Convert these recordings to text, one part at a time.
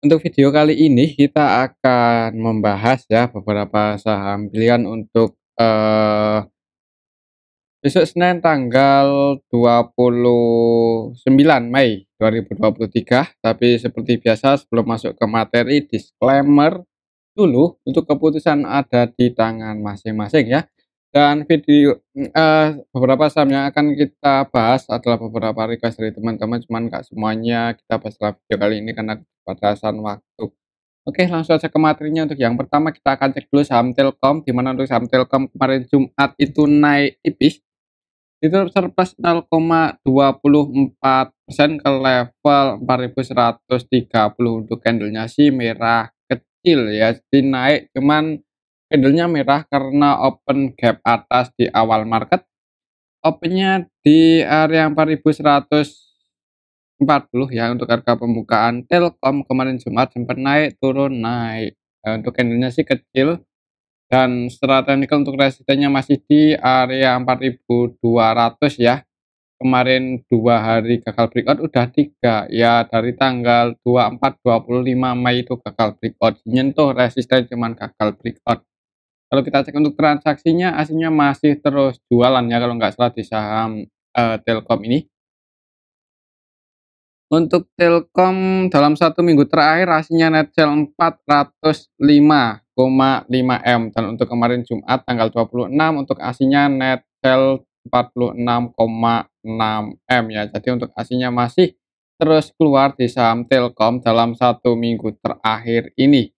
Untuk video kali ini kita akan membahas ya beberapa saham pilihan untuk, besok Senin tanggal 29 Mei 2023. Tapi seperti biasa sebelum masuk ke materi, disclaimer dulu untuk keputusan ada di tangan masing-masing ya. Dan beberapa saham yang akan kita bahas adalah beberapa request dari teman-teman, cuman nggak semuanya kita bahas dalam video kali ini karena keterbatasan waktu. Oke, langsung saja ke materinya. Untuk yang pertama kita akan cek dulu saham Telkom, di mana untuk saham Telkom kemarin Jumat itu naik tipis, itu surplus 0,24% ke level 4.130. Untuk candlenya sih merah kecil ya, jadi naik cuman candlenya merah karena open gap atas di awal market. Opennya di area 4.140 ya. Untuk harga pembukaan Telkom kemarin Jumat sempat naik turun naik. Untuk candlenya sih kecil, dan secara teknikal untuk resistennya masih di area 4.200 ya. Kemarin 2 hari gagal breakout, udah 3 ya, dari tanggal 24 25 Mei itu gagal breakout, nyentuh resisten cuman gagal breakout. Kalau kita cek untuk transaksinya, aslinya masih terus jualan ya kalau nggak salah di saham Telkom ini. Untuk Telkom dalam 1 minggu terakhir hasilnya net sell 405,5 M, dan untuk kemarin Jumat tanggal 26 untuk aslinya net sell 46,6 M ya. Jadi untuk aslinya masih terus keluar di saham Telkom dalam 1 minggu terakhir ini.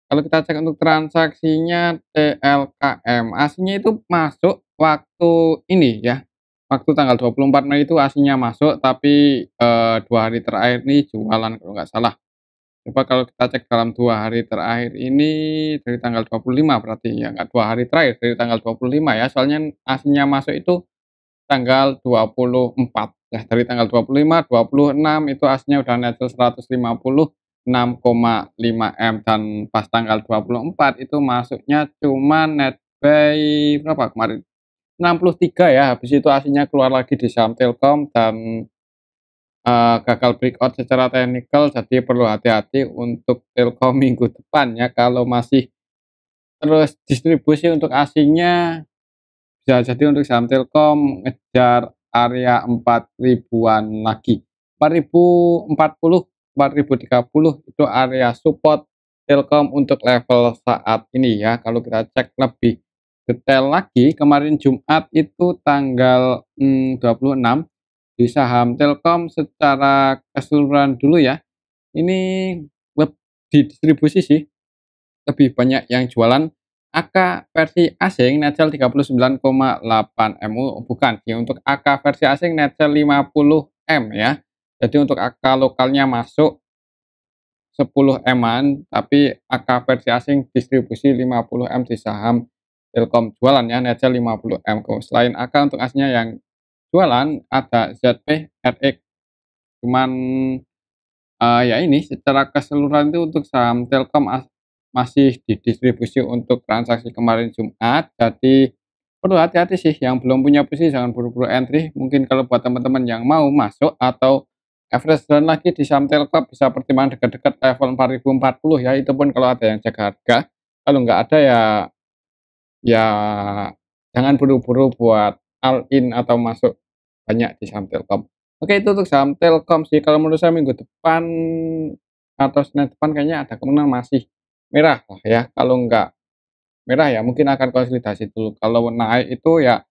Kalau kita cek untuk transaksinya TLKM, aslinya itu masuk waktu ini ya, waktu tanggal 24 Mei itu aslinya masuk, tapi 2 hari terakhir ini jualan kalau nggak salah. Coba kalau kita cek dalam 2 hari terakhir ini dari tanggal 25, berarti ya nggak 2 hari terakhir, dari tanggal 25 ya, soalnya aslinya masuk itu tanggal 24 ya. Dari tanggal 25, 26 itu aslinya udah net 156,5 M, dan pas tanggal 24 itu masuknya cuma net buy berapa kemarin, 63 ya. Habis itu aslinya keluar lagi di saham Telkom dan gagal breakout secara teknikal, jadi perlu hati-hati untuk Telkom minggu depan ya. Kalau masih terus distribusi untuk aslinya, bisa jadi untuk saham Telkom ngejar area 4.000-an lagi. 4.040, 4.030 itu area support Telkom untuk level saat ini ya. Kalau kita cek lebih detail lagi, kemarin Jumat itu tanggal 26 di saham Telkom secara keseluruhan dulu ya. Ini di distribusi sih lebih banyak yang jualan AK versi asing net sell 39,8 M. Bukan sih, untuk AK versi asing net sell 50 M ya. Jadi untuk AK lokalnya masuk 10 M-an, tapi AK versi asing distribusi 50 M di saham Telkom jualan ya, net sell 50 M. Selain AK, untuk aslinya yang jualan ada ZP, RX. Cuman ya ini secara keseluruhan itu untuk saham Telkom masih didistribusi untuk transaksi kemarin Jumat. Jadi perlu hati-hati sih, yang belum punya posisi jangan buru-buru entry. Mungkin kalau buat teman-teman yang mau masuk atau average run lagi di saham Telkom, bisa pertimbangan dekat-dekat level 4.040 ya. Itu pun kalau ada yang jaga harga. Kalau nggak ada ya jangan buru-buru buat all in atau masuk banyak di saham Telkom. Oke, itu untuk saham Telkom sih. Kalau menurut saya minggu depan atau Senin depan kayaknya ada kemungkinan masih merah lah ya. Kalau nggak merah ya mungkin akan konsolidasi dulu. Kalau naik itu ya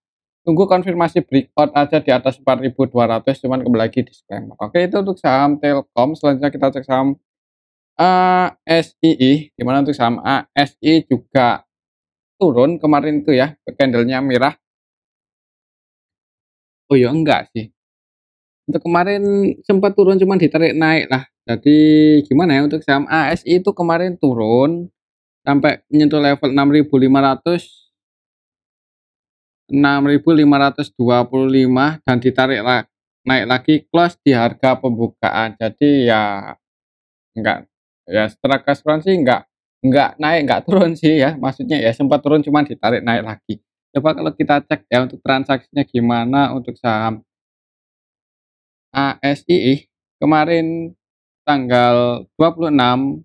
tunggu konfirmasi breakout aja di atas 4.200, cuman kembali lagi disclaimer. Oke, itu untuk saham Telkom. Selanjutnya kita cek saham ASII, dimana untuk saham ASI juga turun kemarin itu ya, candlenya merah. Oh ya enggak sih, untuk kemarin sempat turun cuman ditarik naik lah. Jadi gimana ya, untuk saham ASI itu kemarin turun sampai menyentuh level 6.525 dan ditarik naik lagi close di harga pembukaan. Jadi ya enggak, ya secara keseluruhan sih enggak naik enggak turun sih ya. Maksudnya ya sempat turun cuman ditarik naik lagi. Coba kalau kita cek ya untuk transaksinya gimana untuk saham ASII kemarin tanggal 26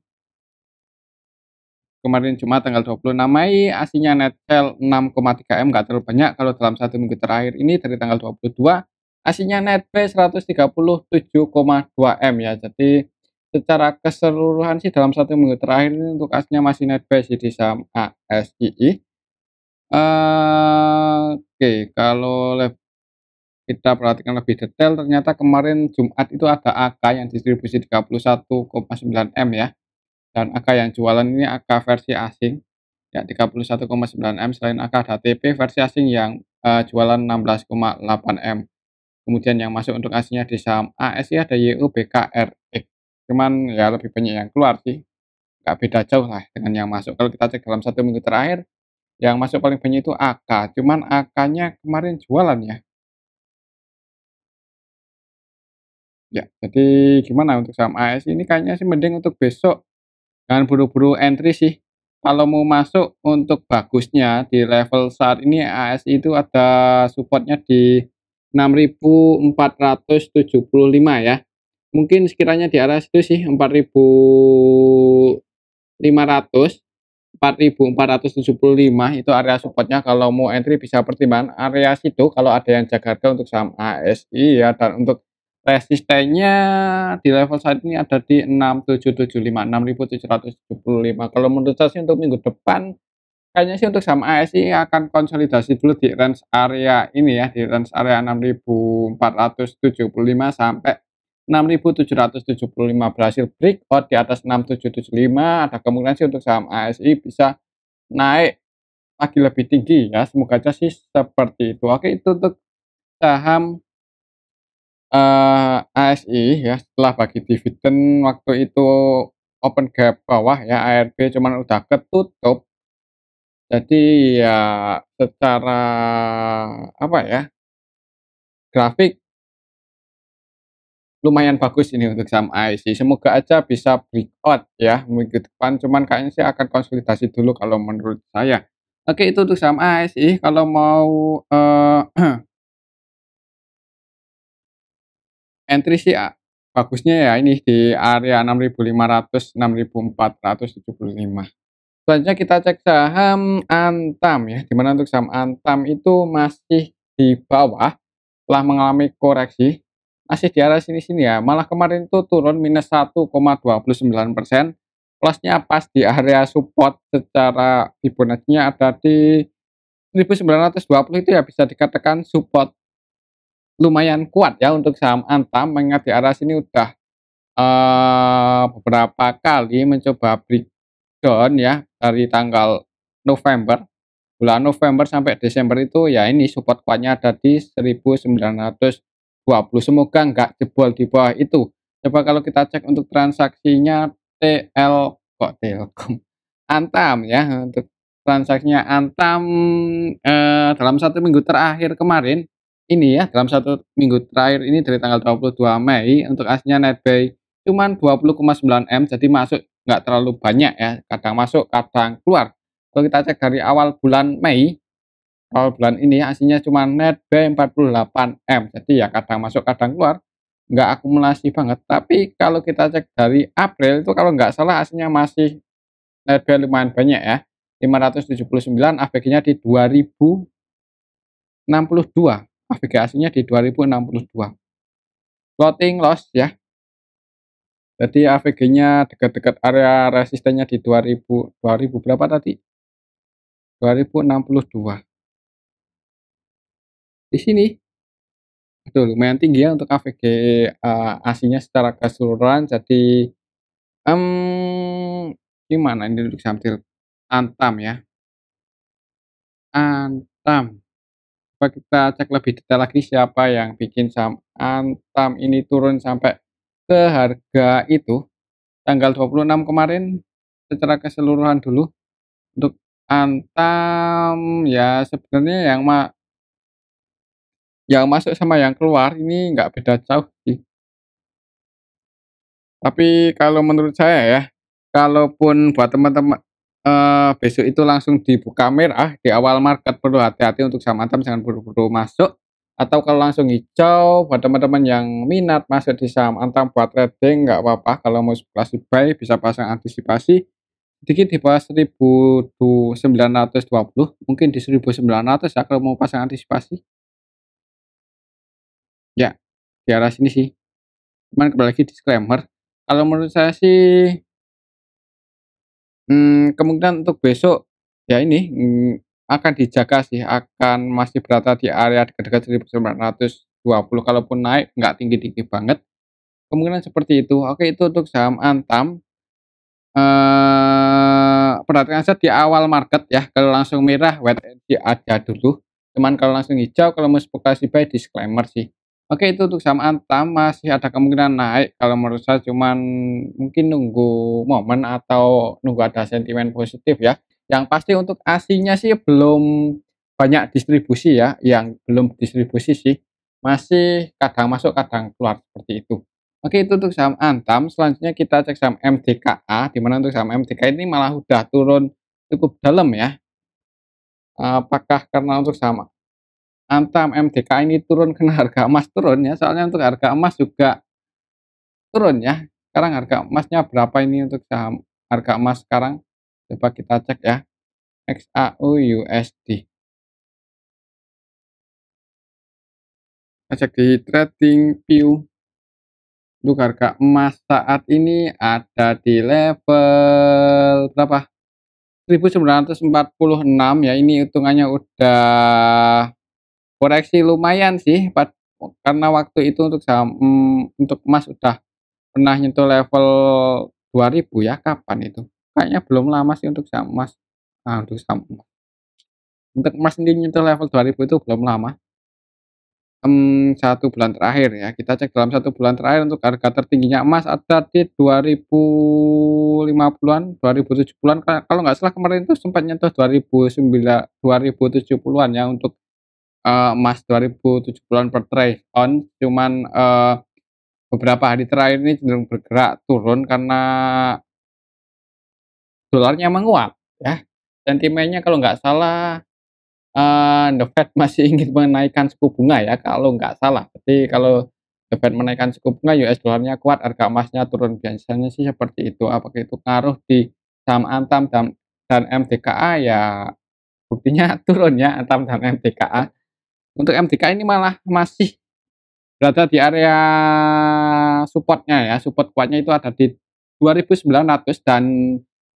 kemarin Jumat tanggal 26 Mei ASINya net sell 6,3 M, nggak terlalu banyak kalau dalam 1 minggu terakhir ini. Dari tanggal 22 ASINya net buy 137,2 M ya. Jadi secara keseluruhan sih dalam 1 minggu terakhir ini untuk ASINya masih net buy sih di saham ASII. Oke, kalau kita perhatikan lebih detail, ternyata kemarin Jumat itu ada AK yang distribusi 31,9 M ya. Dan AK yang jualan ini AK versi asing ya 31,9 M. Selain AK ada TP versi asing yang jualan 16,8 M. Kemudian yang masuk untuk aslinya di saham ASI ada YUBKRX. Cuman ya lebih banyak yang keluar sih, nggak beda jauh lah dengan yang masuk. Kalau kita cek dalam 1 minggu terakhir, yang masuk paling banyak itu AK. Cuman AK-nya kemarin jualan ya. Ya, jadi gimana untuk saham ASI ini kayaknya sih mending untuk besok jangan buru-buru entry sih. Kalau mau masuk untuk bagusnya di level saat ini ASI itu ada supportnya di 6.475 ya. Mungkin sekiranya di arah situ sih 4.500, 4.475 itu area supportnya. Kalau mau entry bisa pertimbangan area situ kalau ada yang jaga harga untuk saham ASI ya. Dan untuk resistennya di level saat ini ada di 6.775, 6.775. Kalau menurut saya sih untuk minggu depan kayaknya sih untuk saham ASI akan konsolidasi dulu di range area ini ya, di range area 6.475 sampai 6.775. Berhasil breakout di atas 6.775, ada kemungkinan sih untuk saham ASI bisa naik lagi lebih tinggi ya, semoga aja sih seperti itu. Oke, itu untuk saham ASI ya. Setelah bagi dividen waktu itu open gap bawah ya, ARB cuman udah ketutup. Jadi ya secara apa ya, grafik lumayan bagus ini untuk saham ASI. Semoga aja bisa breakout ya minggu depan, cuman kayaknya sih akan konsolidasi dulu kalau menurut saya. Oke, itu untuk saham ASI. Kalau mau entry sih bagusnya ya ini di area 6.500, 6.475. Selanjutnya kita cek saham Antam ya, di mana untuk saham Antam itu masih di bawah setelah mengalami koreksi, masih di arah sini-sini ya. Malah kemarin itu turun minus 1,29%, plusnya pas di area support secara Fibonacci-nya ada di 1920 itu ya, bisa dikatakan support lumayan kuat ya untuk saham Antam, mengingat di arah sini udah beberapa kali mencoba breakdown ya dari tanggal November, bulan November sampai Desember itu ya ini support kuatnya ada di 1920. Semoga nggak jebol di bawah itu. Coba kalau kita cek untuk transaksinya Telkom Antam ya, untuk transaksinya Antam dalam 1 minggu terakhir kemarin ini ya, dalam 1 minggu terakhir ini dari tanggal 22 Mei untuk aslinya net buy cuman 20,9 M, jadi masuk nggak terlalu banyak ya, kadang masuk kadang keluar. Kalau kita cek dari awal bulan Mei, awal bulan ini aslinya cuma net buy 48 M, jadi ya kadang masuk kadang keluar, nggak akumulasi banget. Tapi kalau kita cek dari April itu kalau nggak salah aslinya masih net buy lumayan banyak ya, 579, ABG-nya di 2062, ABG aslinya di 2062. Floating loss ya, jadi AVG-nya dekat-dekat area resistennya di 2000 berapa tadi? 2062. Di sini, aduh lumayan tinggi ya untuk AVG ASINya secara keseluruhan. Jadi gimana ini untuk saham Antam ya. Antam. Coba kita cek lebih detail lagi siapa yang bikin saham Antam ini turun sampai ke harga itu. Tanggal 26 kemarin secara keseluruhan dulu. Untuk Antam ya sebenarnya yang masuk sama yang keluar ini nggak beda jauh sih. Tapi kalau menurut saya ya, kalaupun buat teman-teman besok itu langsung dibuka merah di awal market, perlu hati-hati untuk saham Antam, jangan buru-buru masuk Atau kalau langsung hijau buat teman-teman yang minat masuk di saham Antam buat trading nggak apa-apa, kalau mau spekulasi buy bisa pasang antisipasi sedikit di bawah 1.920, mungkin di 1.900 ya kalau mau pasang antisipasi. Ya, di arah sini sih. Cuman kembali lagi disclaimer, kalau menurut saya sih, kemungkinan untuk besok ya ini, akan dijaga sih, akan masih berada di area dekat-dekat 1.920, kalaupun naik nggak tinggi-tinggi banget, kemungkinan seperti itu. Oke, itu untuk saham Antam. Perhatikan saja di awal market ya, kalau langsung merah wait and see aja dulu. Cuman kalau langsung hijau, kalau mau spekulasi buy disclaimer sih. Oke, itu untuk saham Antam masih ada kemungkinan naik kalau menurut saya, cuman mungkin nunggu momen atau nunggu ada sentimen positif ya. Yang pasti untuk aslinya sih belum banyak distribusi ya, yang belum distribusi sih. Masih kadang masuk kadang keluar seperti itu. Oke, itu untuk saham Antam. Selanjutnya kita cek saham MDKA, di mana untuk saham MDKA ini malah udah turun cukup dalam ya. Apakah karena untuk saham Antam, MDKA ini turun karena harga emas turun ya? Soalnya untuk harga emas juga turun ya. Sekarang harga emasnya berapa ini untuk saham harga emas sekarang? Coba kita cek ya. XAU USD. Kita cek di TradingView. Untuk harga emas saat ini ada di level berapa? 1.946 ya, ini hitungannya udah koreksi lumayan sih karena waktu itu untuk saham untuk emas udah pernah nyentuh level 2.000 ya, kapan itu? Kayaknya belum lama sih untuk saham emas. Nah, untuk saham emas. Untuk emas sendiri nyentuh level 2.000 itu belum lama. 1 bulan terakhir ya, kita cek dalam 1 bulan terakhir untuk harga tertingginya emas ada di 2050-an, 2070-an, kalau nggak salah kemarin itu sempat nyentuh 2070-an ya untuk, emas 2070-an per troy ounce, cuman, beberapa hari terakhir ini cenderung bergerak turun karena dolarnya menguat ya. Sentimennya kalau nggak salah The Fed masih ingin menaikkan suku bunga ya kalau nggak salah. Jadi kalau The Fed menaikkan suku bunga, US dollarnya kuat, harga emasnya turun, biasanya sih seperti itu. Apakah itu ngaruh di saham Antam dan MDKA, ya buktinya turun ya Antam dan MDKA. Untuk MDKA ini malah masih berada di area supportnya ya, support kuatnya itu ada di 2.900, dan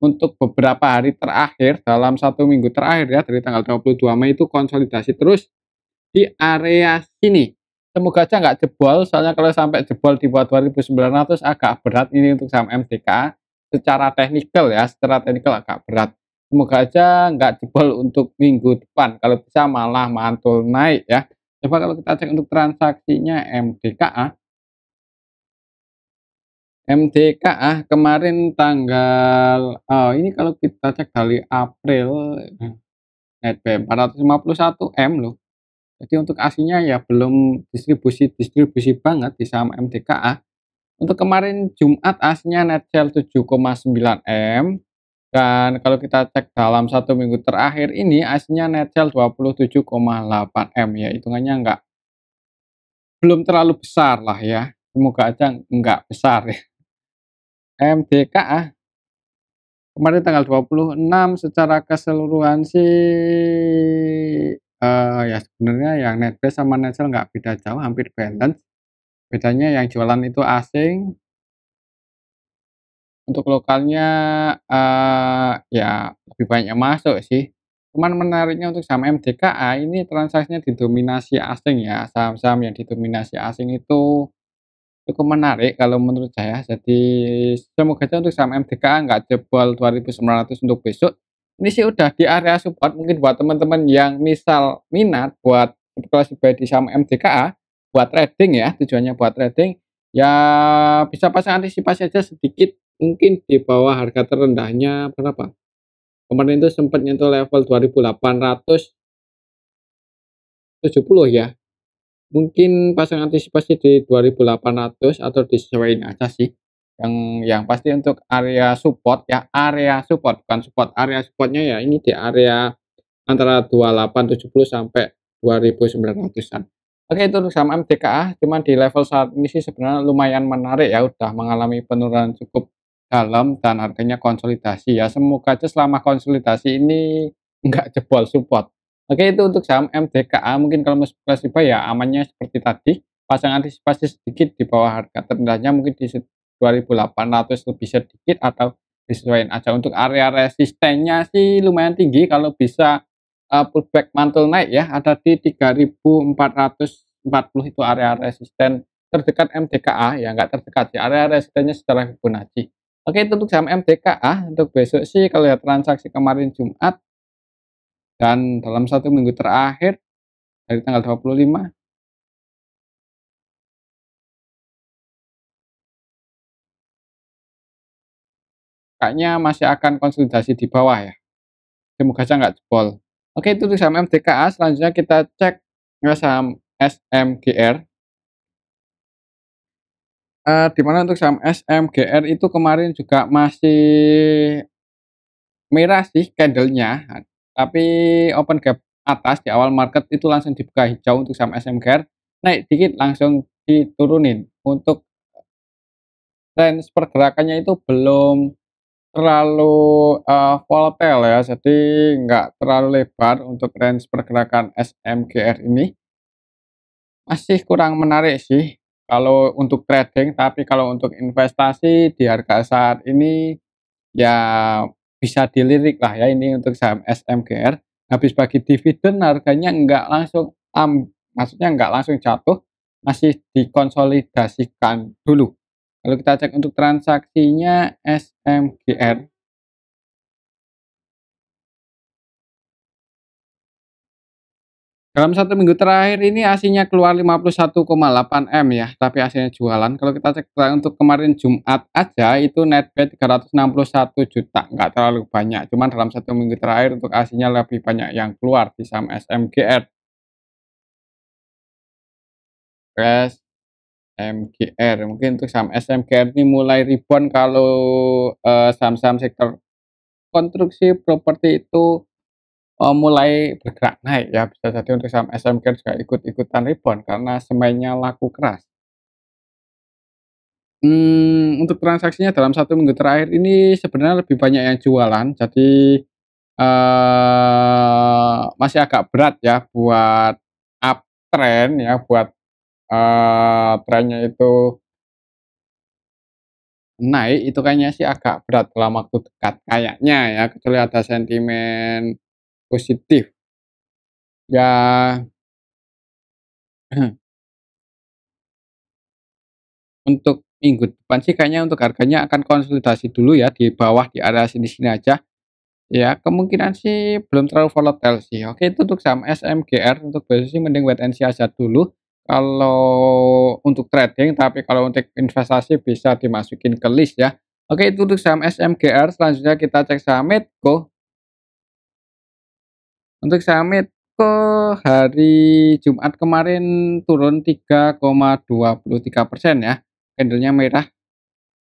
untuk beberapa hari terakhir dalam 1 minggu terakhir ya dari tanggal 22 Mei itu konsolidasi terus di area sini. Semoga aja nggak jebol, soalnya kalau sampai jebol di bawah 2.900 agak berat ini untuk saham MDKA. Secara teknikal ya, secara teknikal agak berat. Semoga aja nggak jebol untuk minggu depan, kalau bisa malah mantul naik ya. Coba kalau kita cek untuk transaksinya MDKA. MDKA kemarin tanggal, ini kalau kita cek dari April, netbuy 451 M loh. Jadi untuk aslinya ya belum distribusi banget di saham MDKA. Untuk kemarin Jumat aslinya net sell 7,9 M, dan kalau kita cek dalam 1 minggu terakhir ini aslinya net sell 27,8 M ya, hitungannya belum terlalu besar lah ya. Semoga aja nggak besar ya. MDKA kemarin tanggal 26 secara keseluruhan sih, ya sebenarnya yang netbuy sama netsell nggak beda jauh, hampir balance. Bedanya yang jualan itu asing. Untuk lokalnya, ya lebih banyak masuk sih. Cuman menariknya untuk saham MDKA ini transaksinya didominasi asing ya, saham-saham yang didominasi asing itu cukup menarik kalau menurut saya. Jadi semoga aja untuk saham MDKA nggak jebol 2.900 untuk besok. Ini sih udah di area support, mungkin buat teman-teman yang misal minat buat spekulasi buy di saham MDKA, buat trading ya, tujuannya buat trading, ya bisa pasang antisipasi aja sedikit, mungkin di bawah harga terendahnya berapa? Kemarin itu sempat nyentuh level 2.870 ya. Mungkin pasang antisipasi di 2.800 atau disesuaiin aja sih. Yang pasti untuk area support ya, area support bukan support, area supportnya ya ini di area antara 2870 sampai 2.900-an. Oke, itu untuk saham MDKA, cuman di level saat ini sih sebenarnya lumayan menarik ya, udah mengalami penurunan cukup dalam dan harganya konsolidasi ya. Semoga aja selama konsolidasi ini nggak jebol support. Oke, itu untuk saham MDKA, mungkin kalau mau spekulasi buy ya amannya seperti tadi, pasang antisipasi sedikit di bawah harga terendahnya mungkin di 2.800 lebih sedikit atau disesuaikan aja. Untuk area resistennya sih lumayan tinggi kalau bisa pullback mantul naik ya, ada di 3.440 itu area resisten terdekat MDKA ya, nggak terdekat sih, area resistennya secara Fibonacci. Oke, itu untuk saham MDKA, untuk besok sih kalau lihat transaksi kemarin Jumat dan dalam 1 minggu terakhir dari tanggal 25 kayaknya masih akan konsolidasi di bawah ya, semoga aja nggak jebol. Oke, itu untuk saham MDKA, selanjutnya kita cek ke saham SMGR. Di mana untuk saham SMGR itu kemarin juga masih merah sih candlenya, tapi open gap atas di awal market itu langsung dibuka hijau untuk saham SMGR, naik dikit langsung diturunin. Untuk range pergerakannya itu belum terlalu, volatile ya, jadi nggak terlalu lebar untuk range pergerakan SMGR ini. Masih kurang menarik sih kalau untuk trading, tapi kalau untuk investasi di harga saat ini ya bisa dilirik lah ya ini untuk saham SMGR. Habis bagi dividen harganya nggak langsung maksudnya nggak langsung jatuh, masih dikonsolidasikan dulu. Kalau kita cek untuk transaksinya SMGR dalam 1 minggu terakhir ini aslinya keluar 51,8 M ya, tapi aslinya jualan. Kalau kita cek untuk kemarin Jumat aja itu net buy 361 juta, nggak terlalu banyak. Cuman dalam 1 minggu terakhir untuk aslinya lebih banyak yang keluar di saham SMGR. SMGR, mungkin untuk saham SMGR ini mulai rebound kalau saham-saham sektor konstruksi properti itu mulai bergerak naik ya, bisa jadi untuk saham SMK juga ikut-ikutan rebound karena semuanya laku keras. Untuk transaksinya dalam 1 minggu terakhir ini sebenarnya lebih banyak yang jualan, jadi, masih agak berat ya buat uptrend ya, buat, trennya itu naik, itu kayaknya sih agak berat dalam waktu dekat, kayaknya ya, kecuali ada sentimen positif. Ya untuk minggu depan sih kayaknya untuk harganya akan konsolidasi dulu ya di bawah di area sini-sini aja. Ya kemungkinan sih belum terlalu volatile sih. Oke itu untuk saham SMGR untuk besok sih mending wait and see aja dulu. Kalau untuk trading, tapi kalau untuk investasi bisa dimasukin ke list ya. Oke itu untuk saham SMGR, selanjutnya kita cek saham Medco. Untuk saham Medco hari Jumat kemarin turun 3,23% ya. Candlenya merah.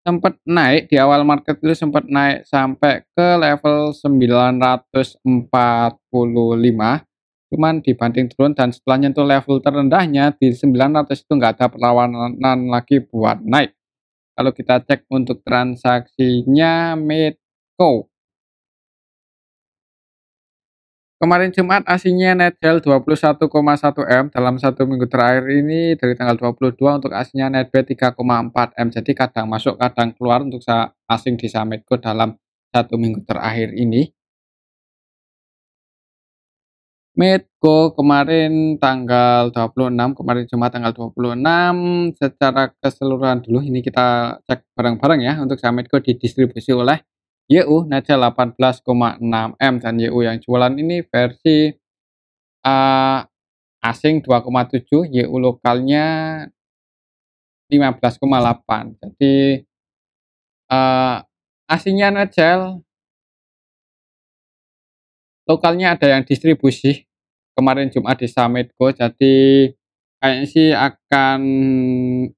Sempat naik di awal market itu sempat naik sampai ke level 945, cuman dibanting turun dan setelah nyentuh level terendahnya di 900 itu nggak ada perlawanan lagi buat naik. Kalau kita cek untuk transaksinya Medco, kemarin Jumat aslinya net sell 21,1 M, dalam 1 minggu terakhir ini dari tanggal 22 untuk aslinya net buy 3,4 M. Jadi kadang masuk kadang keluar untuk asing di saham Medco dalam 1 minggu terakhir ini. Medco kemarin tanggal 26, kemarin Jumat tanggal 26, secara keseluruhan dulu ini kita cek bareng-bareng ya untuk saham Medco didistribusi oleh YU net sell 18,6 M dan YU yang jualan ini versi asing 2,7, YU lokalnya 15,8. Jadi, asingnya ngecel, lokalnya ada yang distribusi kemarin Jumat di Sametco, jadi kayaknya sih akan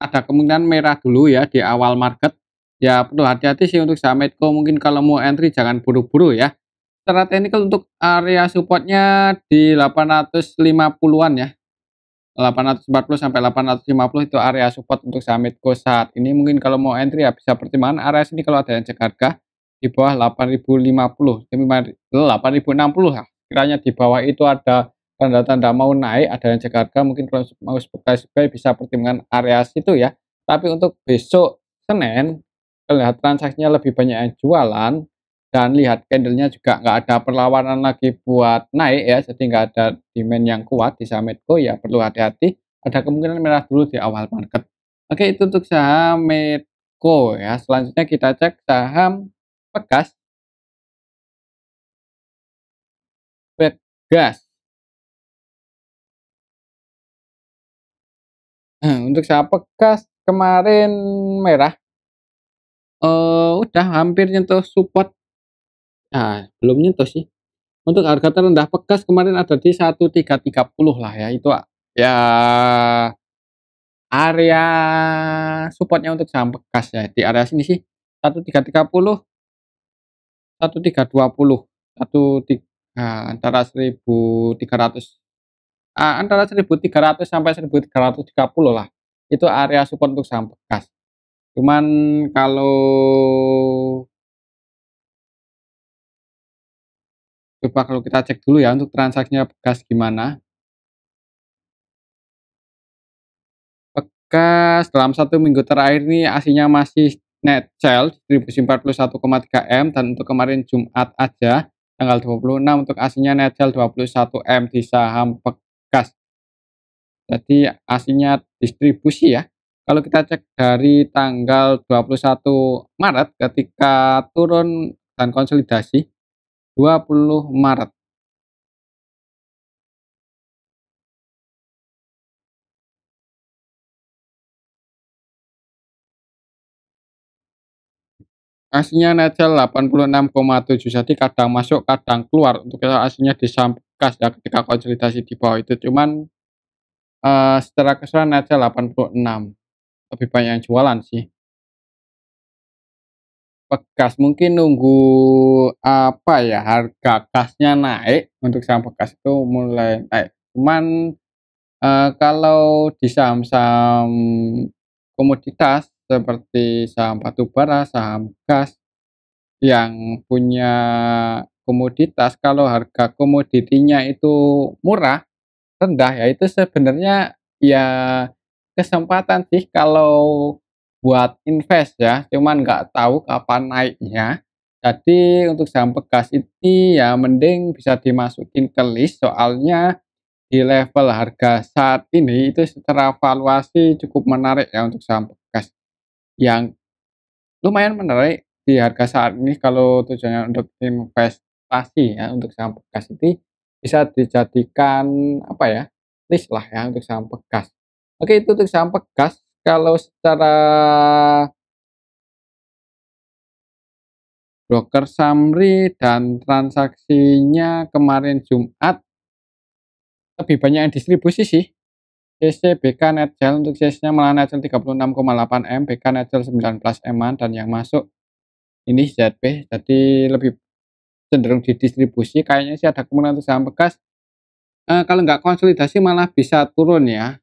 ada kemungkinan merah dulu ya di awal market. Ya perlu hati-hati sih untuk Sametco, mungkin kalau mau entry jangan buru-buru ya. Secara teknikal untuk area supportnya di 850-an ya. 840 sampai 850 itu area support untuk saham Medco saat ini. Mungkin kalau mau entry ya bisa pertimbangan area sini kalau ada yang cek harga di bawah 8.050, 8.060 lah. Kiranya di bawah itu ada tanda-tanda mau naik, ada yang cek harga, mungkin kalau mau spekulasi buy bisa pertimbangan area situ ya. Tapi untuk besok Senin, lihat transaksinya lebih banyak yang jualan dan lihat candlenya juga nggak ada perlawanan lagi buat naik ya, jadi nggak ada demand yang kuat di saham Medco ya perlu hati-hati, ada kemungkinan merah dulu di awal market. Oke, itu untuk saham Medco ya. Selanjutnya kita cek saham Pegas. Pegas. Untuk saham Pegas kemarin merah, udah hampir nyentuh support. Nah, belum nyentuh sih. Untuk harga terendah Pegas kemarin ada di 1330 lah ya, itu ya area supportnya untuk saham Pegas ya, di area sini sih 1330, 1320, antara 1300, antara 1300 sampai 1330 lah. Itu area support untuk saham Pegas. Cuman kalau coba kalau kita cek dulu ya untuk transaksinya Pegas gimana. Pegas dalam 1 minggu terakhir ini aslinya masih net sell distribusi 41,3 M, dan untuk kemarin Jumat aja tanggal 26 untuk aslinya net sell 21 M di saham Pegas. Jadi aslinya distribusi ya. Kalau kita cek dari tanggal 21 Maret ketika turun dan konsolidasi 20 Maret. Aslinya net sell 86,7, jadi kadang masuk kadang keluar untuk aslinya di saham Pegas ya ketika konsolidasi di bawah itu. Cuman secara keseluruhan net sell 86, lebih banyak yang jualan sih. Pegas mungkin nunggu apa ya, harga gasnya naik untuk saham Pegas itu mulai naik. Cuman kalau di saham-saham komoditas seperti saham batubara, saham gas yang punya komoditas, kalau harga komoditinya itu murah, rendah, ya itu sebenarnya ya kesempatan sih kalau buat invest ya, cuman nggak tahu kapan naiknya. Jadi untuk saham Pegas ini ya mending bisa dimasukin ke list, soalnya di level harga saat ini itu secara valuasi cukup menarik ya untuk saham Pegas. Yang lumayan menarik di harga saat ini kalau tujuannya untuk investasi ya, untuk saham Pegas ini bisa dijadikan apa ya, list lah ya untuk saham Pegas. Oke, itu untuk saham Pegas. Kalau secara broker summary dan transaksinya kemarin Jumat lebih banyak yang distribusi sih. CC BK net sell untuk CC-nya malah net sell 36,8 M, BK net sell 19 M-an, dan yang masuk ini ZP, jadi lebih cenderung didistribusi. Kayaknya sih ada kemungkinan untuk saham Pegas kalau nggak konsolidasi malah bisa turun ya.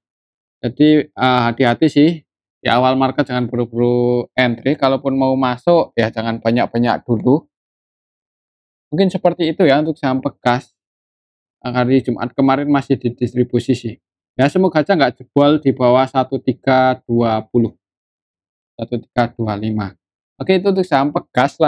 Jadi hati-hati sih di awal market, jangan buru-buru entry, kalaupun mau masuk ya jangan banyak-banyak dulu. Mungkin seperti itu ya untuk saham Pegas. Hari Jumat kemarin masih didistribusi sih. Ya semoga aja nggak jebol di bawah 1320, 1325. Oke, itu untuk saham Pegas.